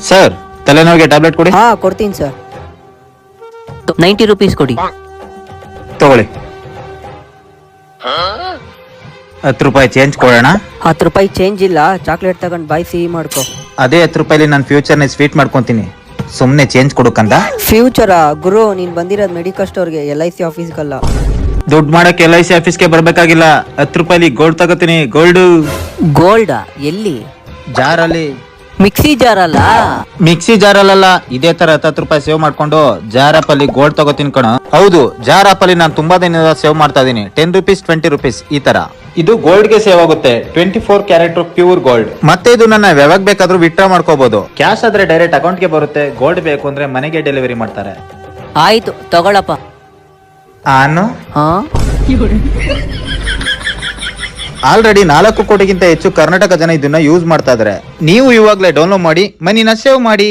Sir ತಲೆನೋವಿಗೆ tablet ಕೊಡಿ. ಹಾ ಕೊಡ್ತೀನಿ ಸರ್. 90 rupees ಕೊಡಿ. ತಗೊಳ್ಳಿ. 10 ರೂಪಾಯಿ ಚೇಂಜ್ ಕೊಡೋಣ. 10 ರೂಪಾಯಿ ಚೇಂಜ್ ಇಲ್ಲ, ಚಾಕ್ಲೇಟ್ ತಗೊಂಡ್ ಬಾಯ್ ಸಿಹಿ ಮಾಡ್ಕೊ. ಅದೇ 10 ರೂಪಾಯಿಲಿ ನನ್ನ ಫ್ಯೂಚರ್ನ ಸ್ವೀಟ್ ಮಾಡ್ಕೊಂತೀನಿ. ಸುಮ್ನೆ ಚೇಂಜ್ ಕೊಡಕ್ಕಂದ. ಫ್ಯೂಚರಾ ಗುರು, ನೀನ್ ಬಂದಿರೋದ್ ಮೆಡಿಕಲ್ ಸ್ಟೋರ್ಗೆ, LIC ಆಫೀಸ್ಗಲ್ಲ. ದುಡ್ಡು ಮಾಡಕ್ಕೆ LIC ಆಫೀಸ್ಗೆ ಬರ್ಬೇಕಾಗಿಲ್ಲ. 10 ರೂಪಾಯಿಲಿ ಗೋಲ್ಡ್ ತಗೋತೀನಿ. ಗೋಲ್ಡ್ ಗೋಲ್ಡಾ? ಎಲ್ಲಿ? ಜಾರಲ್ಲಿ. ಮಿಕ್ಸಿ ಜಾರ್ ಅಲ್ಲ? ಮಿಕ್ಸಿ ಜಾರಲ್ಲ, ಇದೇ ತರ 10 ರೂಪಾಯಿ ಸೇವ್ ಮಾಡ್ಕೊಂಡು ಜಾರ್ ಆಪ್ ಅಲ್ಲಿ ಗೋಲ್ಡ್ ತಗೋತೀನಿ ಕಣ. ಹೌದು, ಜಾರ್ ಆಪ್ ಅಲ್ಲಿ ನಾನು ತುಂಬಾ ದಿನದ ಸೇವ್ ಮಾಡ್ತಾ ಇದೀನಿ. 10 ರೂಪೀಸ್ 20 ರೂಪೀಸ್ ಈ ತರ. ಇದು ಗೋಲ್ಡ್ ಗೆ ಸೇವ್ ಆಗುತ್ತೆ. 24 ಕ್ಯಾರೆಟ್ ಪ್ಯೂರ್ ಗೋಲ್ಡ್. ಮತ್ತೆ ಇದು ನನ್ನ ಯಾವಾಗ ಬೇಕಾದ್ರೂ ವಿತ್ಡ್ರಾ ಮಾಡ್ಕೋಬಹುದು. ಕ್ಯಾಶ್ ಆದ್ರೆ ಡೈರೆಕ್ಟ್ ಅಕೌಂಟ್ ಗೆ ಬರುತ್ತೆ. ಗೋಲ್ಡ್ ಬೇಕು ಅಂದ್ರೆ ಮನೆಗೆ ಡೆಲಿವರಿ ಮಾಡ್ತಾರೆ. ಆಯ್ತು ತಗೊಳಪ್ಪ. ಆನು ಹಾ, ಆಲ್ರೆಡಿ 4 ಕೋಟಿಗಿಂತ ಹೆಚ್ಚು ಕರ್ನಾಟಕ ಜನ ಇದನ್ನ ಯೂಸ್ ಮಾಡ್ತಾ ಇದಾರೆ. ನೀವು ಇವಾಗ್ಲೇ ಡೌನ್ಲೋಡ್ ಮಾಡಿ ಮನಿನ ಸೇವ್ ಮಾಡಿ.